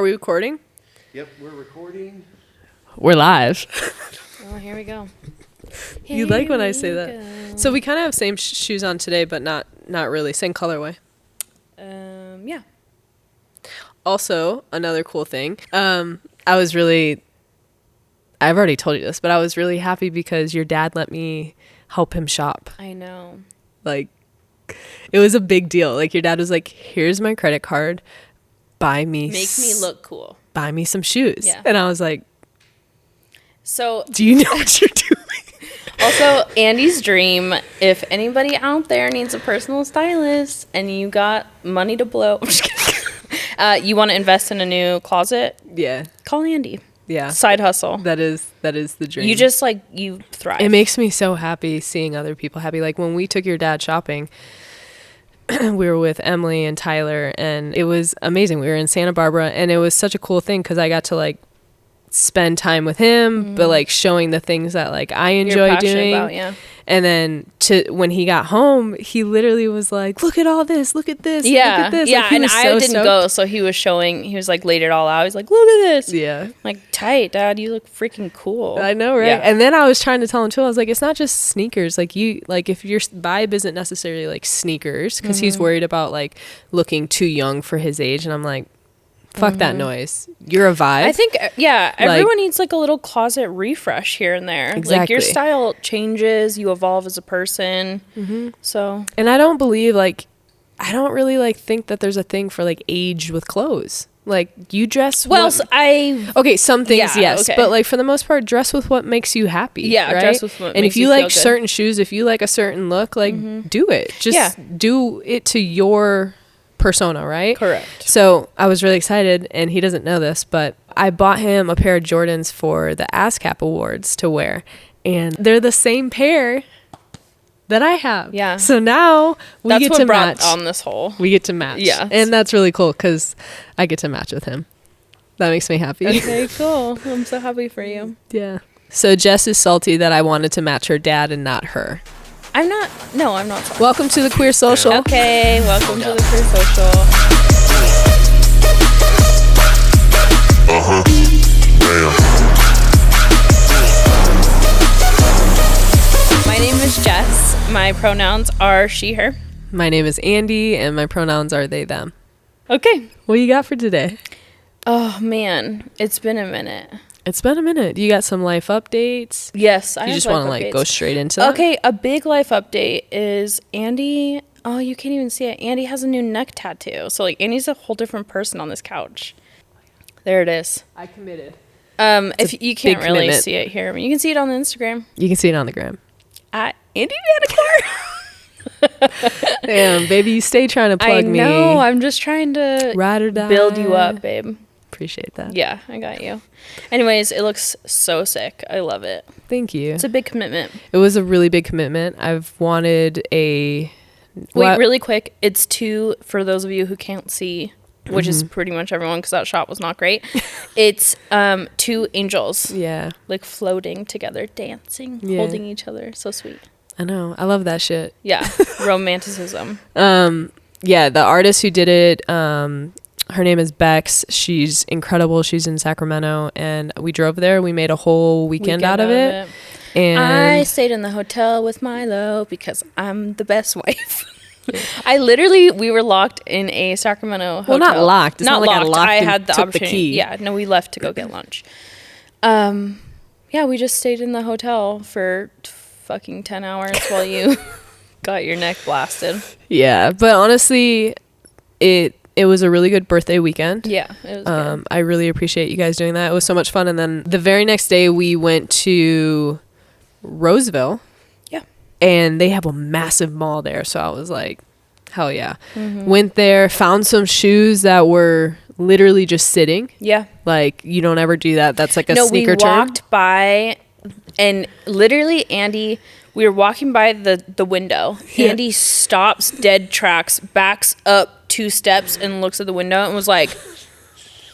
Are we recording? Yep, we're recording. We're live. Oh, here we go. You like when I say that? So we kind of have same shoes on today, but not really. Same colorway. Yeah. Also, another cool thing. I've already told you this, but I was really happy because your dad let me help him shop. I know. Like, it was a big deal. Like, your dad was like, here's my credit card. Make me look cool. Buy me some shoes. Yeah. And I was like, so do you know what you're doing? Also, Andie's dream, if anybody out there needs a personal stylist and you got money to blow, I'm just kidding. You want to invest in a new closet? Yeah. Call Andie. Yeah. Side hustle. That is the dream. You just you thrive. It makes me so happy seeing other people happy. Like when we took your dad shopping, we were with Emily and Tyler, and it was amazing. We were in Santa Barbara, and it was such a cool thing because I got to spend time with him, but showing the things that I enjoy doing. About, yeah. And then when he got home, he literally was like, look at all this, look at this, yeah, look at this. Yeah, and I didn't go, so he was laid it all out. He's like, look at this. Yeah. Tight, Dad, you look freaking cool. I know, right? Yeah. And then I was trying to tell him too, I was like, it's not just sneakers. If your vibe isn't necessarily sneakers, because he's worried about looking too young for his age. And I'm like, fuck that noise. You're a vibe. I think, everyone needs a little closet refresh here and there. Exactly. Your style changes, you evolve as a person. So. And I don't believe, I don't really think that there's a thing for age with clothes. You dress okay, some things, yes. Okay. But for the most part, dress with what makes you happy. Yeah, right? dress with what and makes if you feel like good. certain shoes, if you like a certain look, do it. Just do it to your persona, right? Correct. So I was really excited, and he doesn't know this, but I bought him a pair of Jordans for the ASCAP Awards to wear, and they're the same pair that I have. Yeah. So now we get to match on this whole. We get to match. Yeah. And that's really cool because I get to match with him. That makes me happy. Okay, cool. I'm so happy for you. Yeah. So Jess is salty that I wanted to match her dad and not her. I'm not sorry. Welcome to the Queer Social. Okay, welcome to the Queer Social. My name is Jess. My pronouns are she, her. My name is Andie, and my pronouns are they, them. Okay. What you got for today? Oh, man. It's been a minute. It's been a minute. You got some life updates? Yes, I You have just want to go straight into that? Okay, a big life update is Andie. Oh, you can't even see it. Andie has a new neck tattoo. So Andie's a whole different person on this couch. There it is. I committed. If you can't really commitment. see it here, you can see it on the Instagram You can see it on the gram. at Andie Manicure. Damn, baby, you stay trying to plug me. I know. I'm just trying to Ride or die. build you up, babe. Appreciate that. Yeah, I got you. Anyways, it looks so sick. I love it. Thank you. It's a big commitment. It was a really big commitment. I've wanted Wait, really quick. It's two, for those of you who can't see, which is pretty much everyone because that shot was not great. It's two angels. Yeah. Floating together, dancing, Yeah. holding each other. So sweet. I know. I love that shit. Yeah. Romanticism. Yeah, the artist who did it, her name is Bex. She's incredible. She's in Sacramento, and we drove there. We made a whole weekend out of it. And I stayed in the hotel with Milo because I'm the best wife. We were locked in a Sacramento hotel. Well, not locked. It's not like I locked I and had the took opportunity. the key. Yeah, no, we left to go get lunch. Yeah, we just stayed in the hotel for fucking 10 hours while you got your neck blasted. Yeah, but honestly, it was a really good birthday weekend. Yeah, it was good. I really appreciate you guys doing that. It was so much fun. And then the very next day, we went to Roseville. Yeah. And they have a massive mall there. So I was like, hell yeah. Went there, found some shoes that were literally just sitting. Yeah. You don't ever do that. That's a sneaker term. No, we walked by, and literally, Andie, we were walking by the window. Yeah. Andie stops dead tracks, backs up 2 steps, and looks at the window and was like,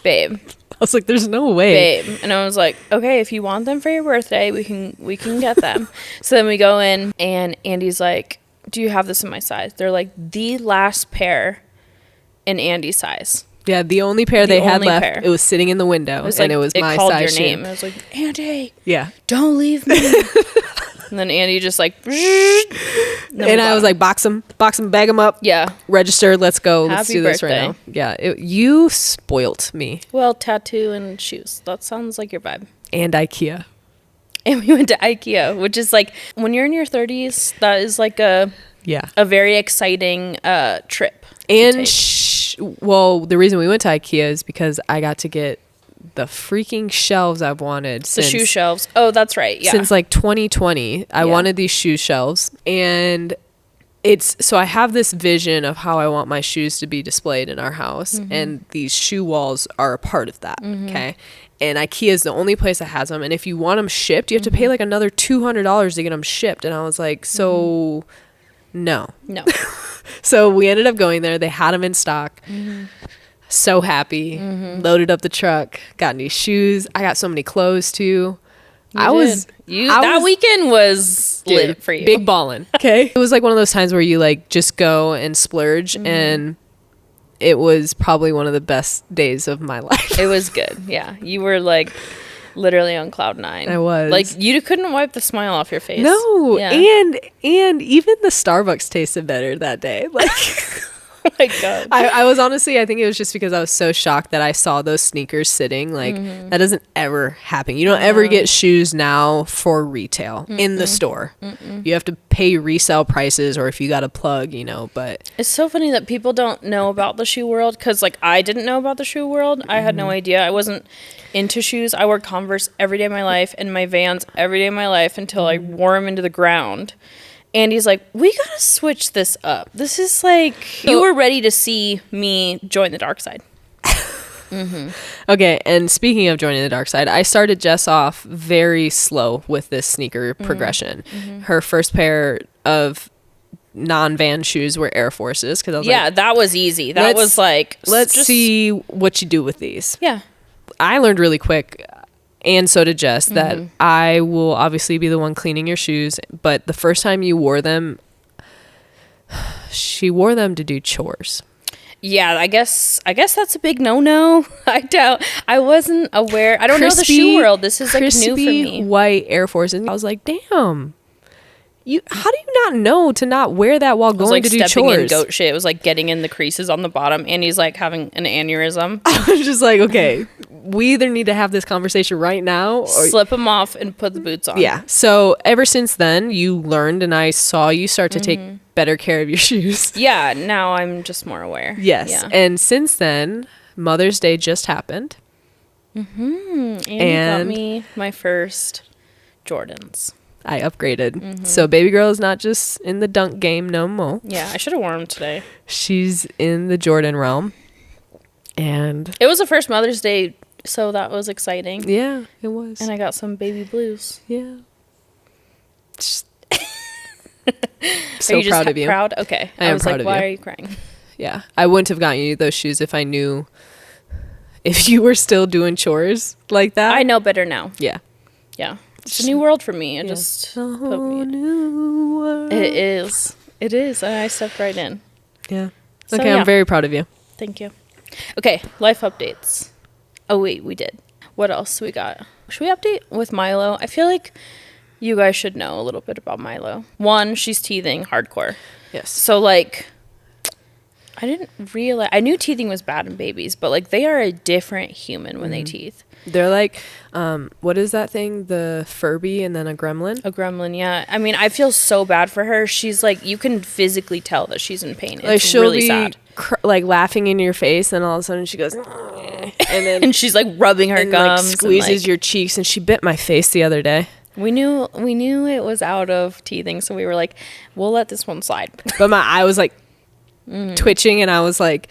babe. I was like, there's no way. Babe. And I was like, okay, if you want them for your birthday, we can get them. So then we go in, and Andie's like, do you have this in my size? They're like the last pair in Andie's size. Yeah, the only pair they had left, it was sitting in the window, and it was my size shoe. It was like, Andie, yeah, don't leave me. And then Andie just like, and I was like, box them, bag them up. Yeah. Register, let's go. Let's do this birthday. right now. Yeah, you spoilt me. Well, tattoo and shoes. That sounds like your vibe. And IKEA. And we went to IKEA, which is like, when you're in your 30s, that is like a very exciting trip. And well, the reason we went to IKEA is because I got to get the freaking shelves I've wanted since the shoe shelves. Oh, that's right. Yeah. Since like 2020, I wanted these shoe shelves, and so I have this vision of how I want my shoes to be displayed in our house, and these shoe walls are a part of that. Okay. And IKEA is the only place that has them. And if you want them shipped, you have to pay like another $200 to get them shipped. And I was like, so no. So we ended up going there. They had them in stock. So happy. Loaded up the truck. Got new shoes. I got so many clothes too. That weekend was lit for you. Big ballin'. Okay. It was like one of those times where you like just go and splurge, and it was probably one of the best days of my life. It was good. Yeah. You were like literally on cloud 9. I was. Like, you couldn't wipe the smile off your face. No. Yeah. And even the Starbucks tasted better that day. Like, oh my God. I was honestly, I think it was just because I was so shocked that I saw those sneakers sitting. Like, that doesn't ever happen. You don't ever get shoes now for retail in the store. You have to pay resale prices, or if you got a plug, but it's so funny that people don't know about the shoe world, because like I didn't know about the shoe world. I had no idea. I wasn't into shoes. I wore Converse every day of my life and my Vans every day of my life until I wore them into the ground. And he's like, we gotta switch this up. This is like, you were ready to see me join the dark side. Okay, and speaking of joining the dark side, I started Jess off very slow with this sneaker progression. Her first pair of non-Van shoes were Air Forces, because I was like, that was easy. That was like, let's see what you do with these. Yeah. I learned really quick, and so did Jess, that I will obviously be the one cleaning your shoes, but the first time you wore them, she wore them to do chores. Yeah, I guess that's a big no-no. I wasn't aware. I don't know the shoe world. This is like new for me. White Air Forces. I was like, damn. How do you not know to not wear that while going to do chores? Stepping in goat shit. It was like getting in the creases on the bottom, and he's like having an aneurysm. I was just like, okay, we either need to have this conversation right now, or slip them off and put the boots on. Yeah. So ever since then, you learned, and I saw you start to take better care of your shoes. Yeah. Now I'm just more aware. Yes. Yeah. And since then, Mother's Day just happened. And got me my first Jordans. I upgraded. So baby girl is not just in the dunk game no more. Yeah, I should have worn them today. She's in the Jordan realm. And it was the first Mother's Day, so that was exciting. Yeah, it was. And I got some baby blues. Yeah. So are you proud just of you. Proud? Okay. I am proud like, of why you. are you crying? Yeah. I wouldn't have gotten you those shoes if I knew if you were still doing chores like that. I know better now. Yeah. Yeah. It's a new world for me. It just put me in. New world. It is. It is. And I stepped right in. Yeah. So, okay, I'm very proud of you. Thank you. Okay, life updates. Oh, wait, we did. What else we got? Should we update with Milo? I feel like you guys should know a little bit about Milo. One, she's teething hardcore. Yes. So, like, I didn't realize. I knew teething was bad in babies, but, like, they are a different human when they teeth. They're like, what is that thing? The Furby and then a gremlin? A gremlin, yeah. I mean, I feel so bad for her. She's like, you can physically tell that she's in pain. It's like she'll really be sad. Like laughing in your face, and all of a sudden she goes, and then and she's like rubbing her gums, like, squeezes and, like, your cheeks. And she bit my face the other day. We knew it was out of teething, so we were like, we'll let this one slide. But my eye was like twitching, and I was like,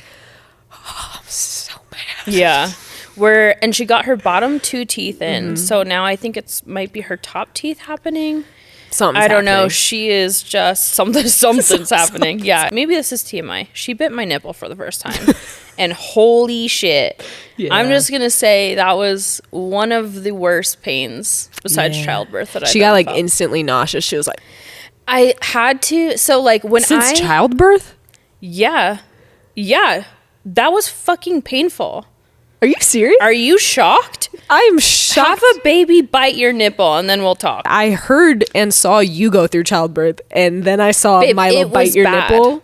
oh, I'm so mad. Yeah. And she got her bottom 2 teeth in, so now I think might be her top teeth happening. Something's don't know. happening. She is just something's happening. Yeah. Maybe this is TMI. She bit my nipple for the first time. And holy shit. Yeah. I'm just going to say that was one of the worst pains besides childbirth that She got like instantly nauseous. She was like, I had to. So like when since childbirth? Yeah. Yeah. That was fucking painful. Are you serious? Are you shocked? I'm shocked. Have a baby bite your nipple and then we'll talk. I heard and saw you go through childbirth, and then I saw Babe, Milo it bite was your bad. nipple.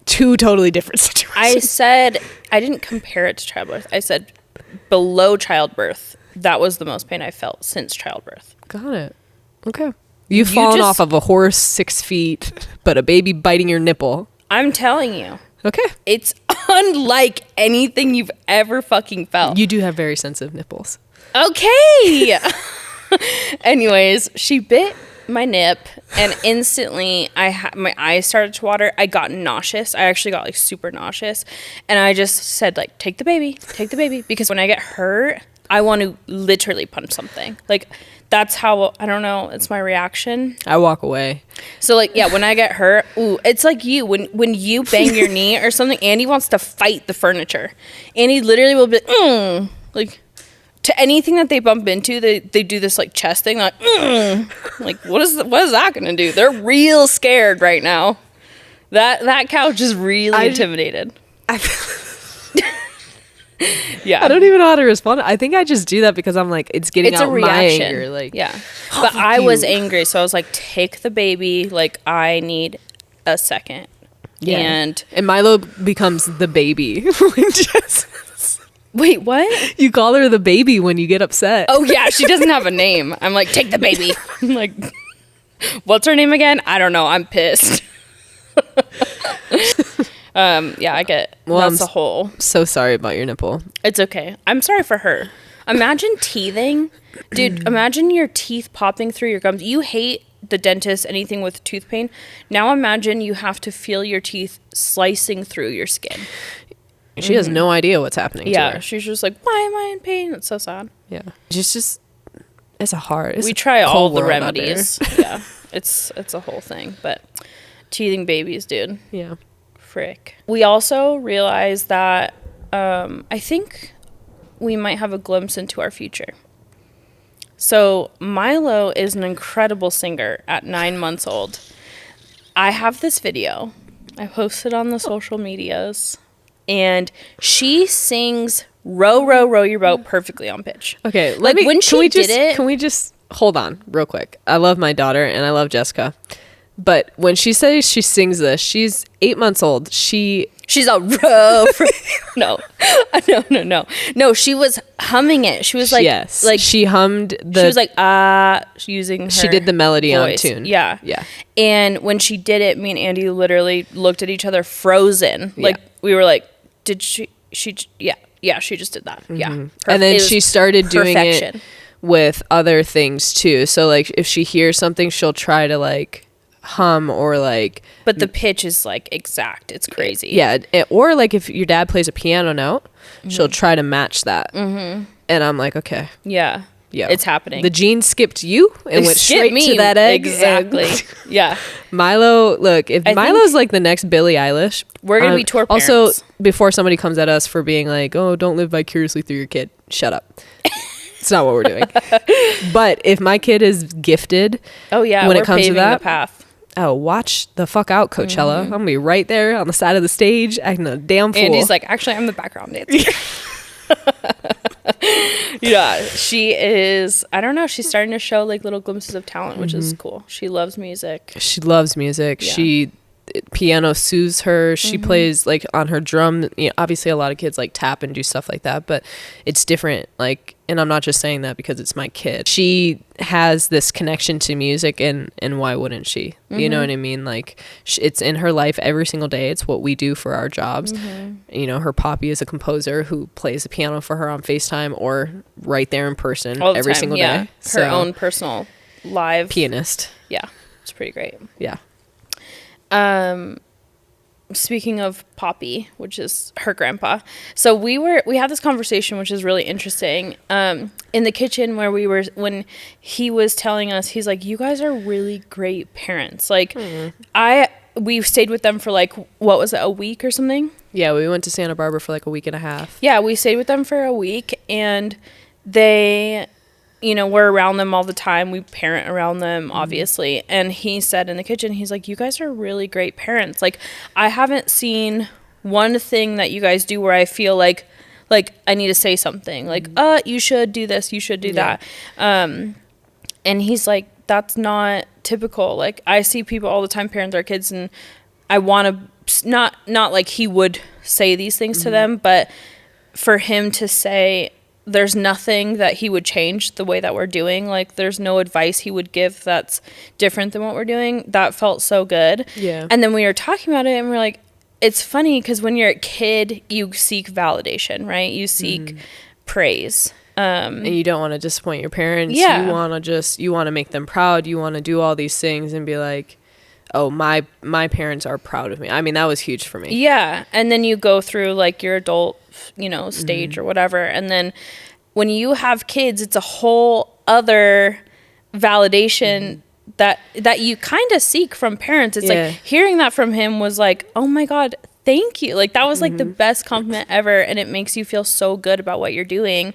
Two totally different situations. I said, I didn't compare it to childbirth. I said below childbirth, that was the most pain I felt since childbirth. Got it. Okay. You've fallen off of a horse 6 feet, but a baby biting your nipple. I'm telling you. Okay. It's unlike anything you've ever fucking felt. You do have very sensitive nipples. Okay. Anyways, she bit my nip and instantly my eyes started to water. I got nauseous. I actually got like super nauseous. And I just said like, take the baby. Because when I get hurt, I want to literally punch something. Like that's how, I don't know, it's my reaction. I walk away. So like, yeah, when I get hurt, ooh, it's like you, when you bang your knee or something, Andie wants to fight the furniture. Andie literally will be like, to anything that they bump into, they do this like chest thing, like, like what is that gonna do? They're real scared right now. That couch is really intimidated. Yeah, I don't even know how to respond. I think I just do that because I'm like, it's getting out my anger. Like, yeah, but I was angry, so I was like, take the baby. Like, I need a second. yeah. And Milo becomes the baby. wait, what? You call her the baby when you get upset. Oh yeah, she doesn't have a name. I'm like, take the baby. I'm like, what's her name again? I don't know. I'm pissed. Yeah, I get. Well, that's a whole. So sorry about your nipple. It's okay. I'm sorry for her. Imagine teething, dude. Imagine your teeth popping through your gums. You hate the dentist, anything with tooth pain. Now imagine you have to feel your teeth slicing through your skin. She has no idea what's happening to her. She's just like, why am I in pain? It's so sad. Yeah. It's We try all the remedies. Yeah. It's a whole thing. But teething babies, dude. Yeah. Frick. We also realized that I think we might have a glimpse into our future. So Milo is an incredible singer at 9 months old. I have this video. I posted on the social medias. And she sings Row, Row, Row Your Boat perfectly on pitch. Okay, can we just hold on real quick? I love my daughter and I love Jessica. But when she says she sings this, she's 8 months old. She's a row. No. No, she was humming it. She was like, yes, like she hummed she was like, using her she did the melody voice. on tune. Yeah. Yeah. And when she did it, me and Andie literally looked at each other frozen. Like we were like, did she yeah, she just did that. Mm-hmm. Yeah. And then she started doing it with other things too. So like if she hears something, she'll try to like hum or like, but the pitch is like exact. It's crazy. Yeah. Or like if your dad plays a piano note, she'll try to match that. Mm-hmm. And I'm like, okay. Yeah. Yeah. It's happening. The gene skipped you and went straight to that egg. Exactly. Yeah. Milo, look, if Milo's like the next Billie Eilish, we're going to be tour parents. Also, before somebody comes at us for being like, oh, don't live vicariously through your kid. Shut up. It's not what we're doing. But if my kid is gifted, oh yeah, when it comes to that, the path. Oh, watch the fuck out, Coachella. I'm going to be right there on the side of the stage acting a damn fool. Andie's like, actually, I'm the background dancer. Yeah, she is. I don't know. She's starting to show like little glimpses of talent, which is cool. She loves music. Yeah. Piano soothes her. She plays like on her drum. You know, obviously a lot of kids like tap and do stuff like that, but it's different. Like, and I'm not just saying that because it's my kid. She has this connection to music, and why wouldn't she? You know what I mean? Like, it's in her life every single day. It's what we do for our jobs. You know, her poppy is a composer who plays the piano for her on FaceTime or right there in person every single day. Her own personal live pianist. Yeah, it's pretty great. Yeah. Speaking of Poppy, which is her grandpa. So we had this conversation, which is really interesting, in the kitchen where when he was telling us, he's like, you guys are really great parents. Like we stayed with them for like, what was it, a week or something? Yeah. We went to Santa Barbara for like a week and a half. Yeah. We stayed with them for a week and they, you know, we're around them all the time. We parent around them, obviously. And he said in the kitchen, he's like, you guys are really great parents. Like, I haven't seen one thing that you guys do where I feel like I need to say something, like, you should do this, you should do that. And he's like, that's not typical. Like, I see people all the time parent their kids, and I want to, not like he would say these things to them, but for him to say, there's nothing that he would change the way that we're doing. Like, there's no advice he would give that's different than what we're doing. That felt so good. Yeah. And then we were talking about it, and we're like, it's funny because when you're a kid, you seek validation, right? You seek praise. And you don't want to disappoint your parents. Yeah. You want to make them proud. You want to do all these things and be like, oh, my parents are proud of me. I mean, that was huge for me. Yeah. And then you go through like your adult, stage or whatever. And then when you have kids, it's a whole other validation that you kind of seek from parents. It's like hearing that from him was like, oh my God, thank you. Like, that was like the best compliment ever. And it makes you feel so good about what you're doing.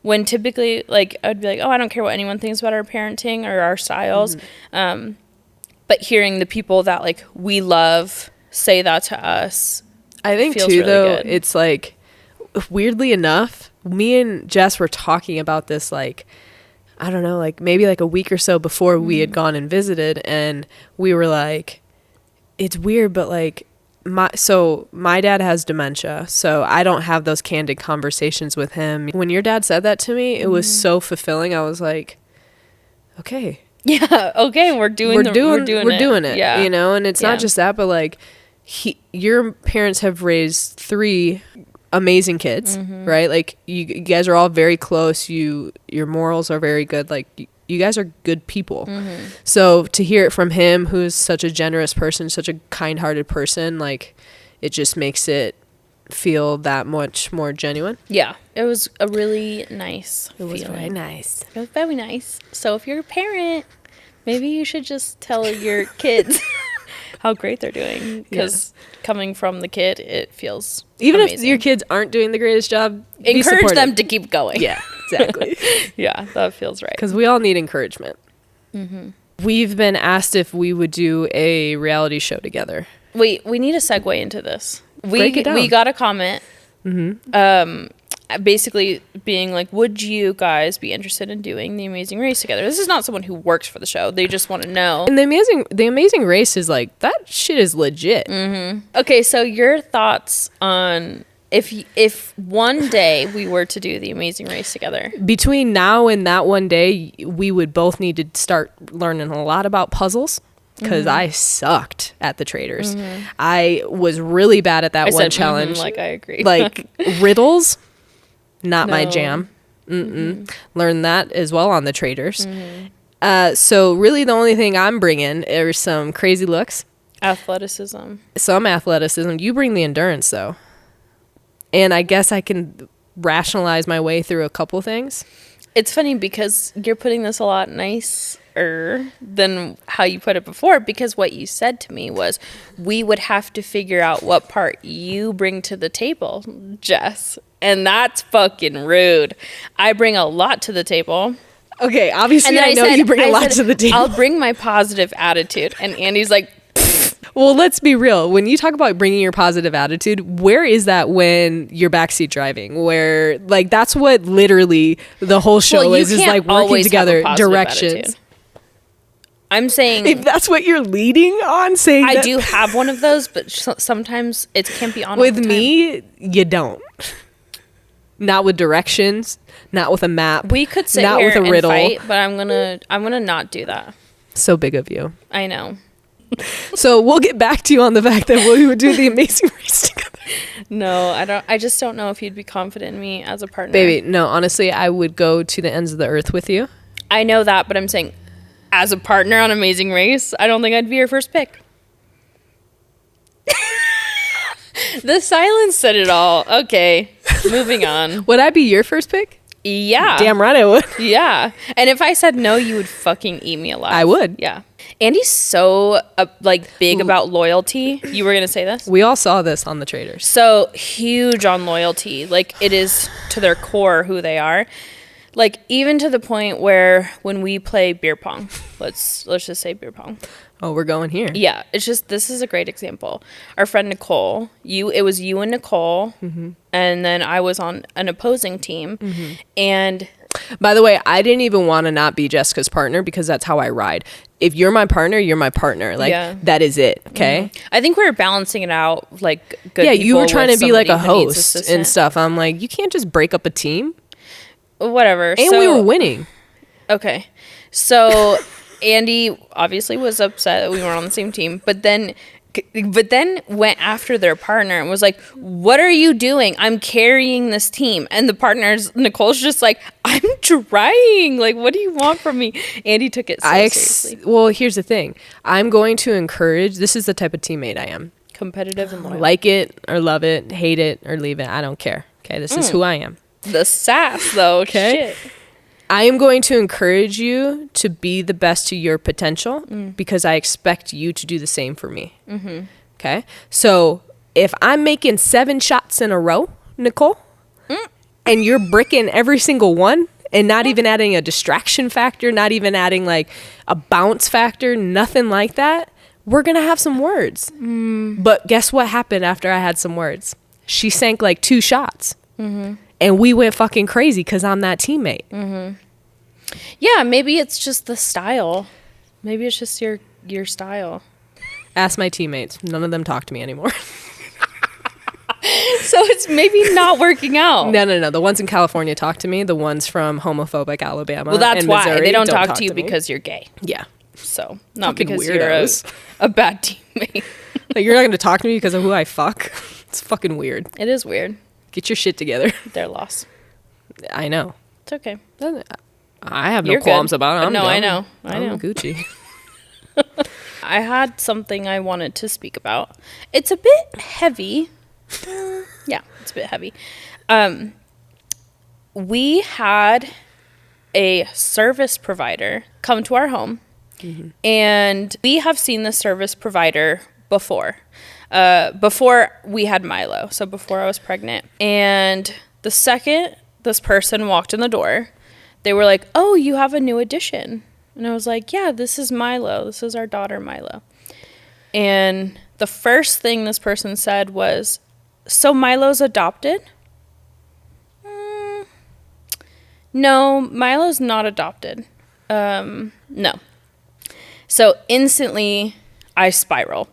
When typically, like, I'd be like, oh, I don't care what anyone thinks about our parenting or our styles. But hearing the people that, like, we love say that to us, I think, too, really though, good. it's, like, weirdly enough, me and Jess were talking about this, like, I don't know, like, maybe, like, a week or so before we had gone and visited, and we were like, it's weird, but, like, my dad has dementia, so I don't have those candid conversations with him. When your dad said that to me, it was so fulfilling. I was like, okay. Yeah, okay, we're doing it. Yeah. And it's not just that, but like your parents have raised 3 amazing kids, right? Like you guys are all very close. Your morals are very good. Like you guys are good people. So to hear it from him, who's such a generous person, such a kind-hearted person, like it just makes it feel that much more genuine. Yeah, it was a really nice It was feeling. very nice. It was very nice. So if you're a parent, maybe you should just tell your kids how great they're doing, because coming from the kid, it feels even amazing. if your kids aren't doing the greatest job, encourage them to keep going. Yeah, exactly. Yeah, that feels right. Because we all need encouragement. We've been asked if we would do a reality show together. Wait, we need a segue into this. Break it down. We got a comment basically being like, would you guys be interested in doing The Amazing Race together? This is not someone who works for the show. They just want to know. And the amazing Race is like, that shit is legit. Okay, so your thoughts on if one day we were to do The Amazing Race together. Between now and that one day, we would both need to start learning a lot about puzzles. Because I sucked at the Traders. I was really bad at that one challenge. Like, I agree. Like riddles, not my jam. Learned that as well on the Traders. So really the only thing I'm bringing are some crazy looks. Athleticism. Some athleticism. You bring the endurance, though. And I guess I can rationalize my way through a couple things. It's funny because you're putting this a lot nicer than how you put it before, because what you said to me was we would have to figure out what part you bring to the table, Jess. And that's fucking rude. I bring a lot to the table. Okay, obviously I know you bring a lot to the table. I'll bring my positive attitude. And Andie's like, well, let's be real. When you talk about bringing your positive attitude, where is that when you're backseat driving? Where, like, that's what literally the whole show is like working together, directions. Attitude. I'm saying, if that's what you're leading on, saying I do have one of those, but sometimes it can't be on with me. You don't. Not with directions. Not with a map. We could sit not here with a riddle. And fight, but I'm gonna not do that. So big of you. I know. So we'll get back to you on the fact that we would do The Amazing Race together. No, I don't. I just don't know if you'd be confident in me as a partner. Baby, no. Honestly, I would go to the ends of the earth with you. I know that, but I'm saying, as a partner on Amazing Race, I don't think I'd be your first pick. The silence said it all. Okay, moving on. Would I be your first pick? Yeah. Damn right I would. Yeah. And if I said no, you would fucking eat me alive. I would. Yeah. Andie's so big about loyalty. You were going to say this? We all saw this on the Traders. So huge on loyalty. Like, it is to their core who they are. Like, even to the point where when we play beer pong, let's just say beer pong. Oh, we're going here. Yeah, it's just, this is a great example. Our friend Nicole, it was you and Nicole, and then I was on an opposing team, and by the way, I didn't even want to not be Jessica's partner because that's how I ride. If you're my partner, you're my partner. Like, that is it, okay? I think we were balancing it out, like, good yeah, you were trying to be like a somebody who needs host assistant. and stuff. I'm like, you can't just break up a team. Whatever. And we were winning. Okay. So Andie obviously was upset that we weren't on the same team, but then went after their partner and was like, what are you doing? I'm carrying this team. And the partners, Nicole's just like, I'm trying. Like, what do you want from me? Andie took it so seriously. Well, here's the thing. I'm going to encourage, this is the type of teammate I am. Competitive and loyal. Like it or love it, hate it or leave it. I don't care. Okay, this is who I am. The sass, though. Okay. Shit. I am going to encourage you to be the best to your potential because I expect you to do the same for me. Okay? So if I'm making 7 shots in a row, Nicole, and you're bricking every single one and not even adding a distraction factor, not even adding like a bounce factor, nothing like that, we're going to have some words. But guess what happened after I had some words? She sank like 2 shots. And we went fucking crazy because I'm that teammate. Yeah, maybe it's just the style. Maybe it's just your style. Ask my teammates. None of them talk to me anymore. So it's maybe not working out. No. The ones in California talk to me. The ones from homophobic Alabama Well, that's and why. Missouri They don't talk to me. you because you're gay. Yeah. So, not Fucking because weirdos. you're a bad teammate. Like, you're not going to talk to me because of who I fuck? It's fucking weird. It is weird. Get your shit together. Their loss. I know. It's okay. I have no You're qualms good. about it. I'm No, I down. know. I know. I'm Gucci. I had something I wanted to speak about. It's a bit heavy. Yeah, it's a bit heavy. We had a service provider come to our home, and we have seen the service provider before we had Milo, so before I was pregnant. And the second this person walked in the door, they were like, oh, you have a new addition. And I was like, yeah, this is Milo. This is our daughter, Milo. And the first thing this person said was, so Milo's adopted? No, Milo's not adopted. No. So instantly, I spiral.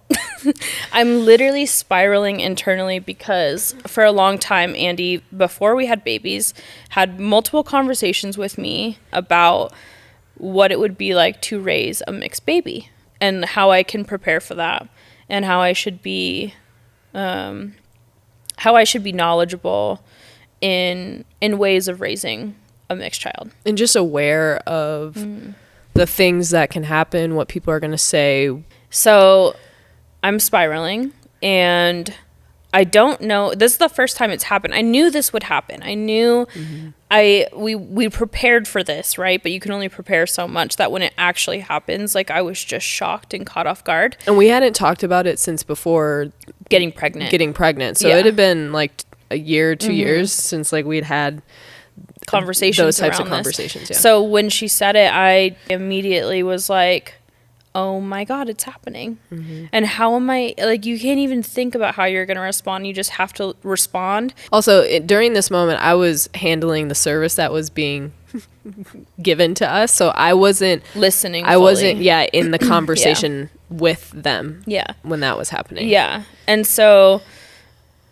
I'm literally spiraling internally because for a long time, Andie, before we had babies, had multiple conversations with me about what it would be like to raise a mixed baby and how I can prepare for that and how I should be knowledgeable in ways of raising a mixed child. And just aware of the things that can happen, what people are going to say. So I'm spiraling, and I don't know. This is the first time it's happened. I knew this would happen. I knew we prepared for this, right? But you can only prepare so much that when it actually happens, like, I was just shocked and caught off guard. And we hadn't talked about it since before getting pregnant. So it had been like a year, 2 years since like we'd had conversations, those types of around conversations. This. Yeah. So when she said it, I immediately was like, oh my God, it's happening. And how am I, like, you can't even think about how you're going to respond. You just have to respond. Also, during this moment, I was handling the service that was being given to us. So I wasn't listening. I wasn't, in the conversation with them. Yeah. When that was happening. Yeah. And so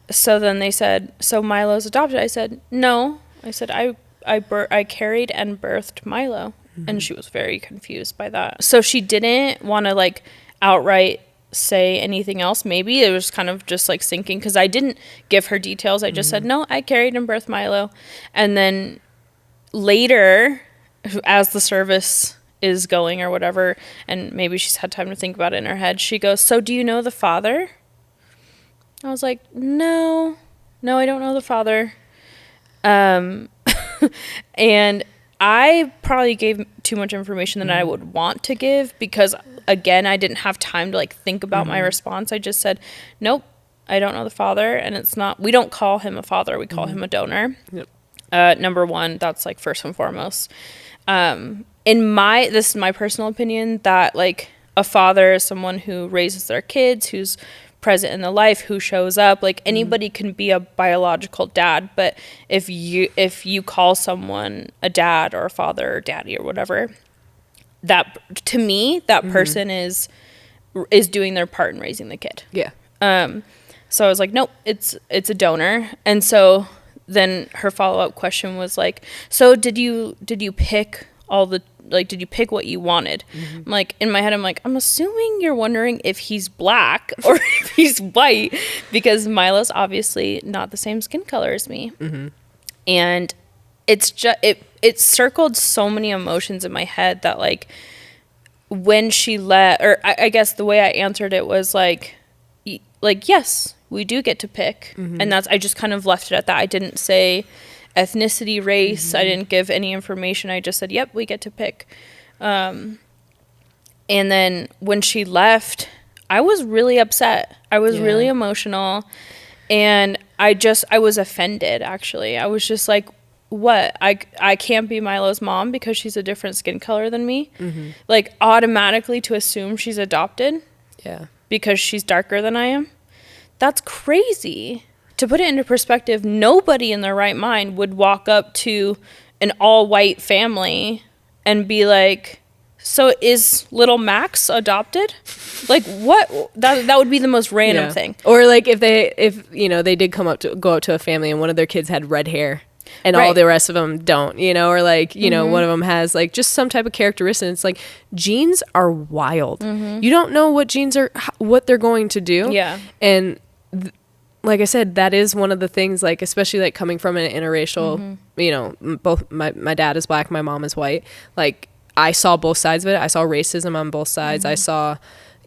then they said, so Milo's adopted. I said, no. I said, I carried and birthed Milo. And she was very confused by that. So she didn't want to like outright say anything else. Maybe it was kind of just like sinking because I didn't give her details. I just said, no, I carried and birthed Milo. And then later, as the service is going or whatever, and maybe she's had time to think about it in her head, she goes, so do you know the father? I was like, no, I don't know the father. And I probably gave too much information than I would want to give because, again, I didn't have time to like think about my response. I just said, nope, I don't know the father. And it's not, we don't call him a father. We call him a donor. Yep. Number one, that's like first and foremost. This is my personal opinion, that like a father is someone who raises their kids, who's present in the life, who shows up. Like anybody can be a biological dad, but if you call someone a dad or a father or daddy or whatever, that to me that person is doing their part in raising the kid. Yeah. So I was like, nope, it's a donor. And so then her follow-up question was like, so did you pick all the, like, did you pick what you wanted? I'm like, in my head, I'm like, I'm assuming you're wondering if he's black or if he's white, because Milo's obviously not the same skin color as me. And it's just, it circled so many emotions in my head that, like, when she I guess the way I answered it was like, yes, we do get to pick. And I just kind of left it at that. I didn't say ethnicity, race. I didn't give any information. I just said, yep, we get to pick. And then when she left, I was really upset. I was really emotional. And I was offended, actually. I was just like, what? I can't be Milo's mom because she's a different skin color than me? Like, automatically to assume she's adopted? Yeah. Because she's darker than I am? That's crazy. To put it into perspective, nobody in their right mind would walk up to an all-white family and be like, so is little Max adopted? Like, what? That would be the most random thing. Or like if they did go up to a family and one of their kids had red hair and all the rest of them don't, or like, one of them has like just some type of characteristic. It's like, genes are wild. You don't know what genes are, what they're going to do. Yeah. And like I said, that is one of the things, like, especially like coming from an interracial, both my dad is black, my mom is white. Like, I saw both sides of it. I saw racism on both sides. I saw,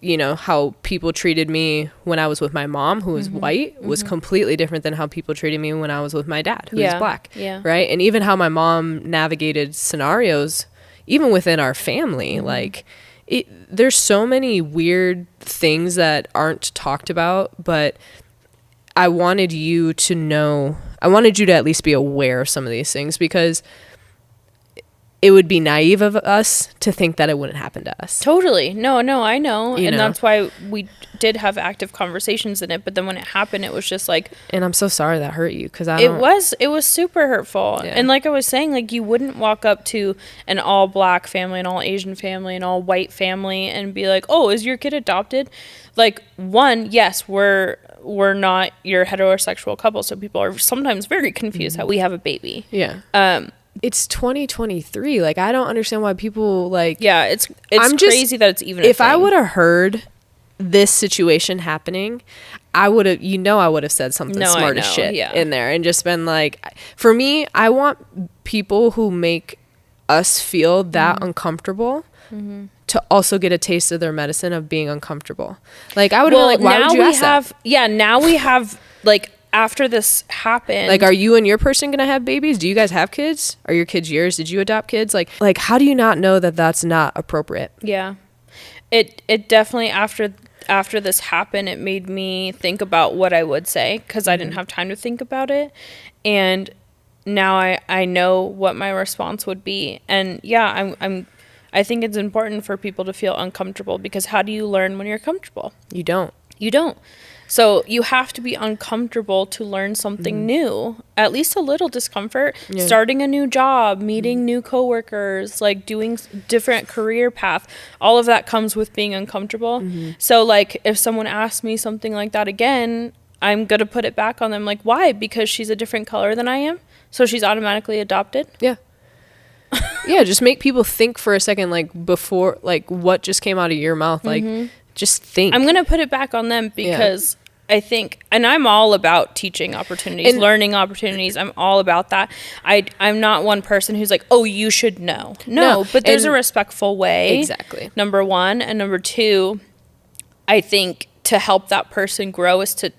how people treated me when I was with my mom, who was white, was completely different than how people treated me when I was with my dad, who is black. Yeah. Right. And even how my mom navigated scenarios, even within our family, like, there's so many weird things that aren't talked about, but I wanted you to know, I wanted you to at least be aware of some of these things, because it would be naive of us to think that it wouldn't happen to us. Totally. No, I know. And that's why we did have active conversations in it. But then when it happened, it was just like... And I'm so sorry that hurt you, because it was super hurtful. Yeah. And like I was saying, like, you wouldn't walk up to an all black family, an all Asian family, an all white family and be like, oh, is your kid adopted? Like, one, yes, we're not your heterosexual couple, so people are sometimes very confused how we have a baby. Yeah. It's 2023. Like, I don't understand why people, like... Yeah, it's crazy that it's even a If thing. I would have heard this situation happening, I would have, I would have said something smart as shit in there and just been like... For me, I want people who make us feel that uncomfortable to also get a taste of their medicine of being uncomfortable. Like, I would have been like, why would you ask that? Yeah, now we have, like... After this happened, like, are you and your person gonna have babies? Do you guys have kids? Are your kids yours? Did you adopt kids? Like how do you not know that that's not appropriate? Yeah, it definitely, after this happened, it made me think about what I would say, because I didn't have time to think about it, and now I know what my response would be. And yeah, I think it's important for people to feel uncomfortable, because how do you learn when you're comfortable? You don't. So you have to be uncomfortable to learn something new, at least a little discomfort, starting a new job, meeting new coworkers, like doing different career path. All of that comes with being uncomfortable. So like, if someone asks me something like that again, I'm going to put it back on them. Like, why? Because she's a different color than I am. So she's automatically adopted. Yeah. Yeah. Just make people think for a second, like, before, like, what just came out of your mouth. Like, just think. I'm going to put it back on them, because I think, and I'm all about teaching opportunities, learning opportunities. I'm all about that. I'm not one person who's like, oh, you should know. No, but there's a respectful way. Exactly. Number one. And number two, I think to help that person grow is to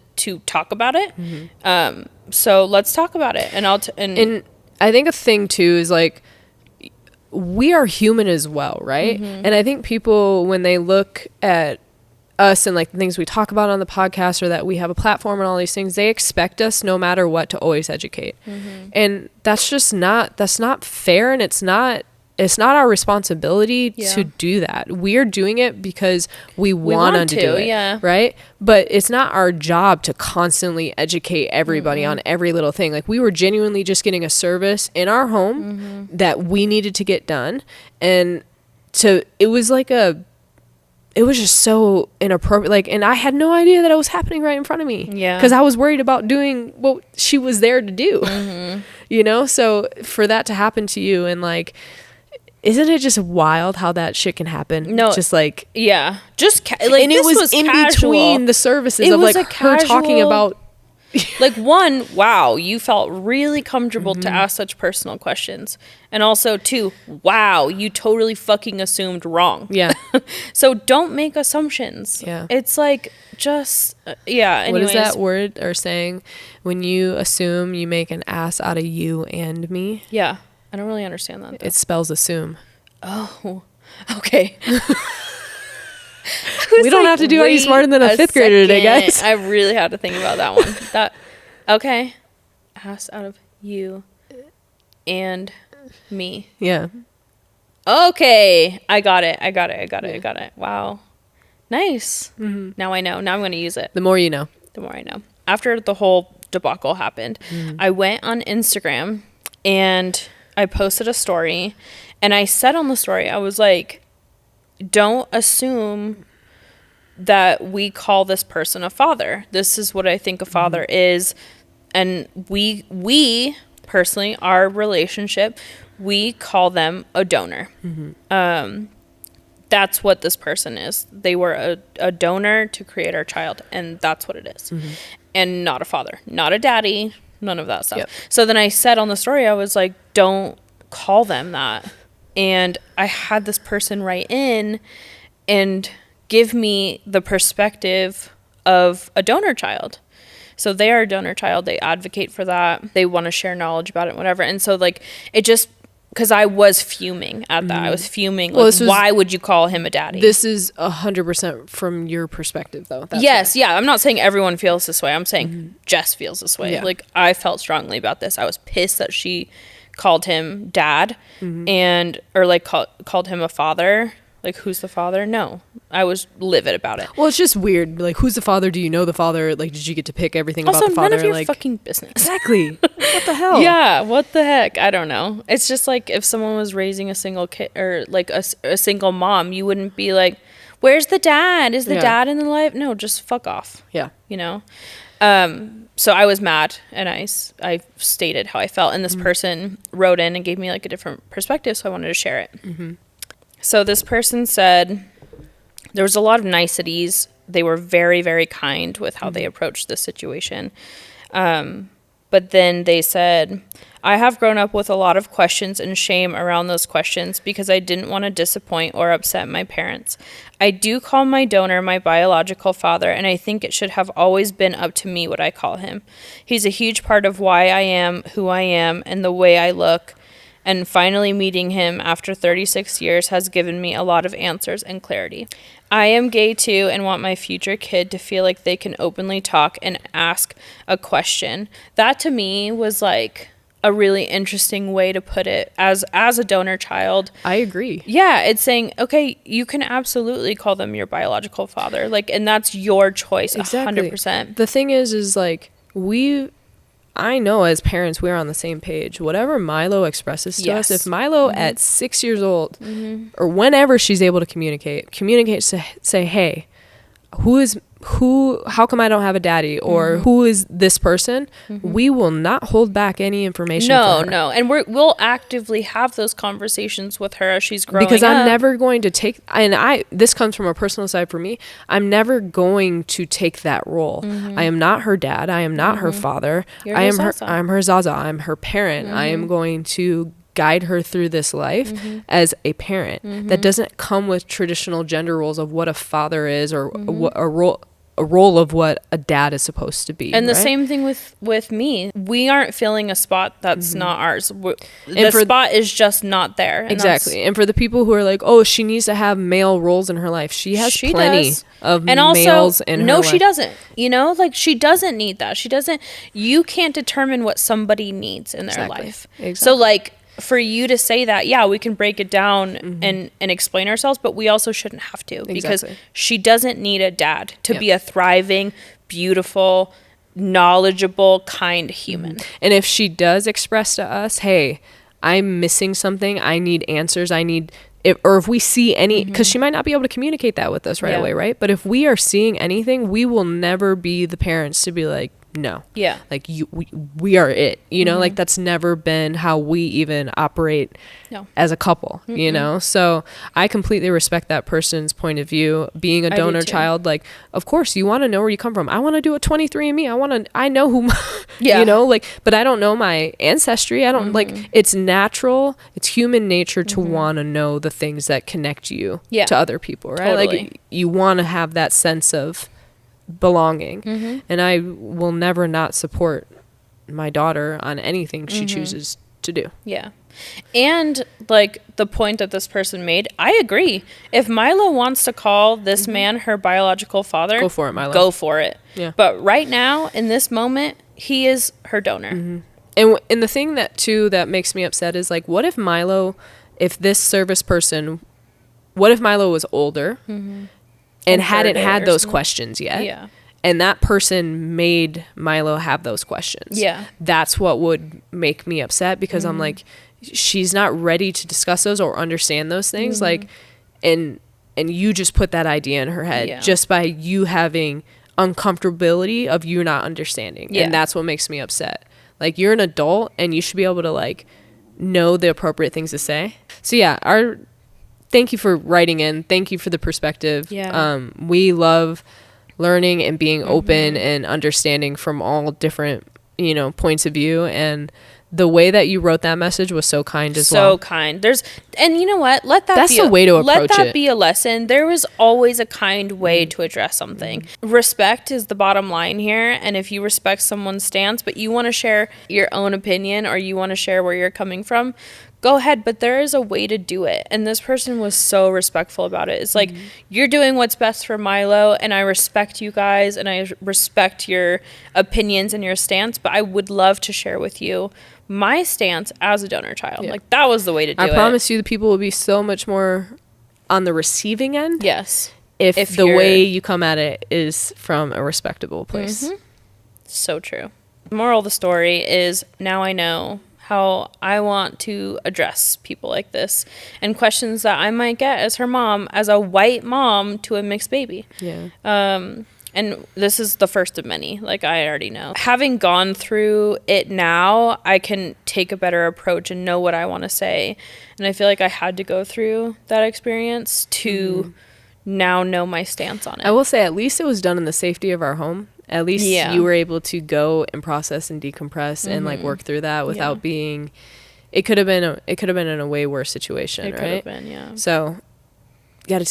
talk about it. So let's talk about it. And and I think a thing too is, like, we are human as well, right? And I think people, when they look at us and like the things we talk about on the podcast, or that we have a platform and all these things, they expect us no matter what to always educate. And that's just not fair, and it's not it's not our responsibility Yeah. to do that. We're doing it because we want to do it, yeah. right? But it's not our job to constantly educate everybody on every little thing. Like, we were genuinely just getting a service in our home that we needed to get done, and it was like it was just so inappropriate. Like, and I had no idea that it was happening right in front of me. Yeah. Because I was worried about doing what she was there to do. You know? So for that to happen to you, and like, isn't it just wild how that shit can happen? No. Just like, Yeah. Just like, and this it was in casual. between the services It of was like a her talking casual- about. Like, one, wow, you felt really comfortable to ask such personal questions. And also, two, wow, you totally fucking assumed wrong. Yeah. So don't make assumptions. Yeah. It's like, just, yeah. Anyways. What is that word or saying? When you assume, you make an ass out of you and me. Yeah. I don't really understand that, though. It spells assume. Oh, okay. We don't have to do Are You Smarter Than a Fifth Grader today, guys. I really had to think about that one. Okay. Ass out of you and me. Yeah. Okay. I got it. Wow. Nice. Now I know. Now I'm going to use it. The more you know. The more I know. After the whole debacle happened, I went on Instagram and I posted a story, and I said on the story, I was like, don't assume that we call this person a father. This is what I think a father is. And we personally, our relationship, we call them a donor. That's what this person is. They were a donor to create our child, and that's what it is. And not a father, not a daddy, none of that stuff. Yep. So then I said on the story, I was like, don't call them that. And I had this person write in and give me the perspective of a donor child. So they are a donor child. They advocate for that. They want to share knowledge about it, whatever. And so, like, it just, because I was fuming at that. I was fuming. Like, why would you call him a daddy? This is 100% from your perspective, though. That's Yes, yeah. I'm not saying everyone feels this way. I'm saying Jess feels this way. Yeah. Like, I felt strongly about this. I was pissed that she called him dad or like called him a father. Like, who's the father? No. I was livid about it. Well, it's just weird. Like, who's the father? Do you know the father? Like, did you get to pick everything Also, about the father? none of your like, fucking business. Exactly. What the hell? Yeah, what the heck? I don't know. It's just like if someone was raising a single kid or like a single mom, you wouldn't be like, where's the dad? Is the dad in the life? No, just fuck off. Yeah. You know? So I was mad, and I stated how I felt, and this person wrote in and gave me like a different perspective, so I wanted to share it. So this person said there was a lot of niceties. They were very, very kind with how they approached this situation. But then they said, I have grown up with a lot of questions and shame around those questions because I didn't want to disappoint or upset my parents. I do call my donor my biological father, and I think it should have always been up to me what I call him. He's a huge part of why I am who I am and the way I look. And finally meeting him after 36 years has given me a lot of answers and clarity. I am gay too and want my future kid to feel like they can openly talk and ask a question. That to me was like a really interesting way to put it as a donor child. I agree. Yeah, it's saying, okay, you can absolutely call them your biological father. Like, and that's your choice, Exactly. 100%. The thing is like, I know as parents, we're on the same page. Whatever Milo expresses to us, if Milo at 6 years old or whenever she's able to communicates to say, hey, how come I don't have a daddy, or who is this person? We will not hold back any information. No. And we'll actively have those conversations with her as she's growing up. Because I'm never going to take, and this comes from a personal side for me, I'm never going to take that role. I am not her dad. I am not her father. I'm her Zaza. I'm her parent. I am going to guide her through this life as a parent. That doesn't come with traditional gender roles of what a father is, or what a role of what a dad is supposed to be. And the same thing with me. We aren't filling a spot that's not ours. The spot is just not there. Exactly. And for the people who are like, oh, she needs to have male roles in her life, she has plenty of males in her life. No, she doesn't. You know, like, she doesn't need that. You can't determine what somebody needs in their life. Exactly. So, like, for you to say that, yeah, we can break it down and explain ourselves, but we also shouldn't have to, because she doesn't need a dad to be a thriving, beautiful, knowledgeable, kind human. And if she does express to us, hey, I'm missing something, I need answers, or if we see any, because she might not be able to communicate that with us right away, right? But if we are seeing anything, we will never be the parents to be like, no. Yeah. Like, we are it. You know, like, that's never been how we even operate as a couple, you know? So I completely respect that person's point of view. Being a donor child, like, of course, you want to know where you come from. I want to do a 23andMe. I know who, you know, like, but I don't know my ancestry. I don't, like, it's natural. It's human nature to want to know the things that connect you to other people, right? Totally. Like, you want to have that sense of belonging, and I will never not support my daughter on anything she chooses to do. Yeah. And like the point that this person made, I agree. If Milo wants to call this man her biological father, Go for it, Milo. Go for it. Yeah. But right now, in this moment, he is her donor. And the thing that makes me upset is, like, what if this service person, what if Milo was older and hadn't had those questions yet? Yeah. And that person made Milo have those questions. Yeah. That's what would make me upset, because I'm like, she's not ready to discuss those or understand those things. Like, and you just put that idea in her head just by you having uncomfortability of you not understanding. Yeah. And that's what makes me upset. Like, you're an adult and you should be able to, like, know the appropriate things to say. So yeah, thank you for writing in. Thank you for the perspective. Yeah. We love learning and being open and understanding from all different, you know, points of view. And the way that you wrote that message was so kind as well. So kind. And you know what? That's the way to approach Let that it. be a lesson. There was always a kind way to address something. Respect is the bottom line here. And if you respect someone's stance, but you want to share your own opinion, or you want to share where you're coming from, go ahead, but there is a way to do it. And this person was so respectful about it. It's like, you're doing what's best for Milo, and I respect you guys, and I respect your opinions and your stance, but I would love to share with you my stance as a donor child. Like, that was the way to do it. I promise you the people will be so much more on the receiving end. Yes. If the way you come at it is from a respectable place. So true. The moral of the story is, now I know how I want to address people like this and questions that I might get as her mom, as a white mom to a mixed baby. Yeah. And this is the first of many, like I already know. Having gone through it now, I can take a better approach and know what I want to say. And I feel like I had to go through that experience to now know my stance on it. I will say, at least it was done in the safety of our home. At least you were able to go and process and decompress and, like, work through that without being. It could have been in a way worse situation, right? It could have been, yeah. So you got to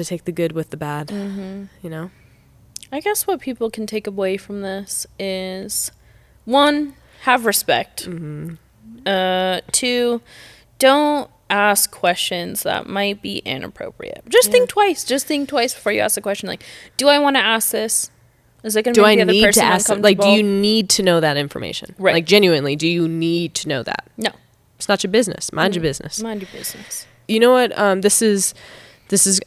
take the good with the bad. You know. I guess what people can take away from this is, 1, have respect. 2, don't ask questions that might be inappropriate. Just think twice. Just think twice before you ask a question. Like, do I want to ask this? Is it going to make the other person uncomfortable? Like, do you need to know that information? Right. Like, genuinely, do you need to know that? No. It's not your business. Mind your business. Mind your business. You know what? This is.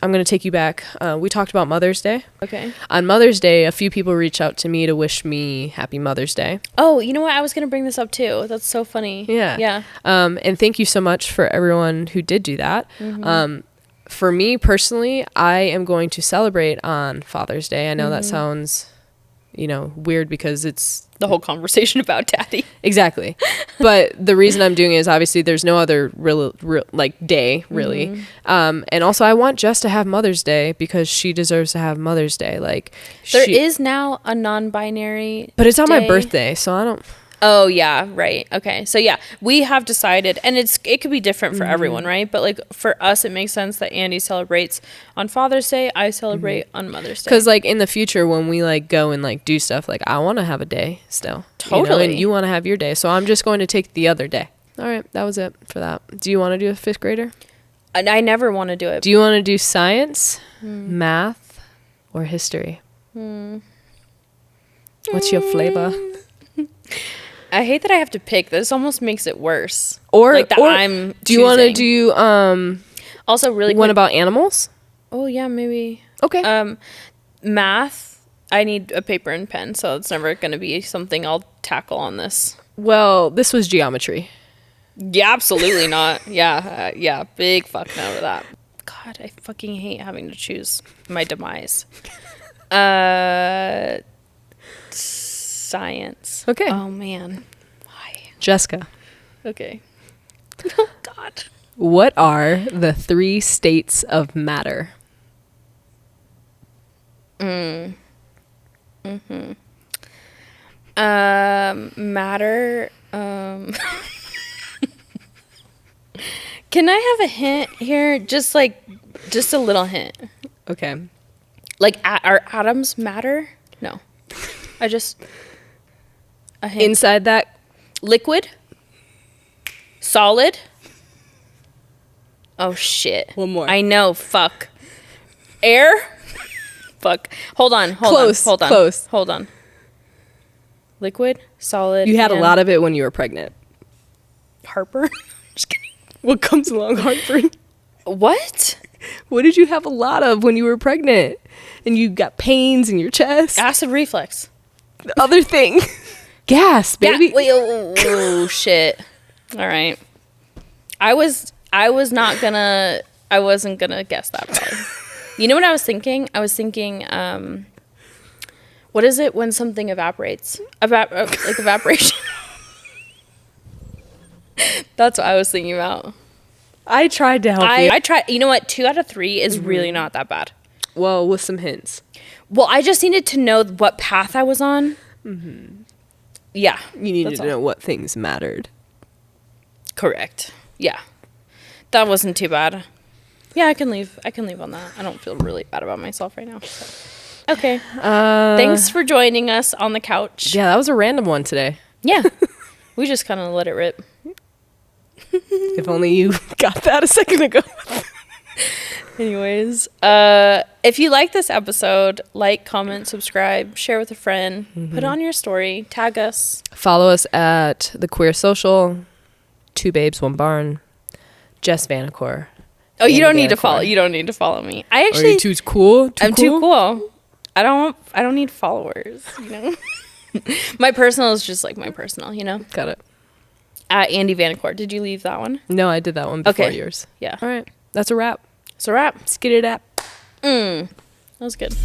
I'm going to take you back. We talked about Mother's Day. Okay. On Mother's Day, a few people reached out to me to wish me Happy Mother's Day. Oh, you know what? I was going to bring this up too. That's so funny. Yeah. Yeah. And thank you so much for everyone who did do that. For me personally, I am going to celebrate on Father's Day. I know that sounds, you know, weird because it's the whole conversation about daddy. Exactly. But the reason I'm doing it is obviously there's no other real like day really. And also I want Jess to have Mother's Day because she deserves to have Mother's Day. Like there is now a non-binary but it's on day. my birthday, so I don't. Oh yeah, right. Okay. So yeah, we have decided, and it could be different for everyone, right? But like for us, it makes sense that Andie celebrates on Father's Day. I celebrate on Mother's Day. Because like in the future, when we like go and like do stuff, like I want to have a day still. Totally. You know, and you want to have your day, so I'm just going to take the other day. All right, that was it for that. Do you want to do a 5th grader? I never want to do it. Do you want to do science, math, or history? What's your flavor? I hate that I have to pick. This almost makes it worse. Or like that or I'm do you want to choosing. do Also really one quick, about animals? oh yeah, maybe. Okay. Math, I need a paper and pen, so it's never going to be something I'll tackle on this. Well, this was geometry. Yeah, absolutely not. Yeah, big fuck no to that. God, I fucking hate having to choose my demise. Science. Okay. Oh man. Why? Jessica, Okay. Oh God. what are the 3 states of matter? Matter. Can I have a hint here? Just a little hint. Okay. Like, are atoms matter? No. A hint. Inside that, Liquid? Solid? Oh, shit. One more. I know. Fuck. Air? Fuck. Hold on. Close. Hold on. Liquid? Solid? you had a and lot of it when you were pregnant. Harper? Just kidding. What comes along, Hartford? What? What did you have a lot of when you were pregnant? And you got pains in your chest? Acid reflux. The other thing. Gas, baby. Yeah, wait, oh, shit. All right. I wasn't gonna guess that probably. You know what I was thinking? I was thinking, what is it when something evaporates? Like evaporation. That's what I was thinking about. I tried to help you. I tried. You know what? 2 out of 3 is really not that bad. Well, with some hints. Well, I just needed to know what path I was on. Yeah. You needed that's to know what things mattered. Correct. Yeah. That wasn't too bad. Yeah, I can leave on that. I don't feel really bad about myself right now. So. Okay. Thanks for joining us on the couch. Yeah, that was a random one today. Yeah. We just kind of let it rip. If only you got that a second ago. Anyways, if you like this episode, like, comment, subscribe, share with a friend, put it on your story, tag us. Follow us at The Queer Social, 2 Babes, 1 Barn, Jess Vanacore. Oh, you don't need to follow. You don't need to follow me. I actually. Are you too cool? I'm too cool. I don't need followers. You know. My personal is just like my personal. You know. Got it. At Andie Vanacore. Did you leave that one? No, I did that one before Okay. yours. Yeah. All right. That's a wrap. It's a wrap. Skid it up. That was good.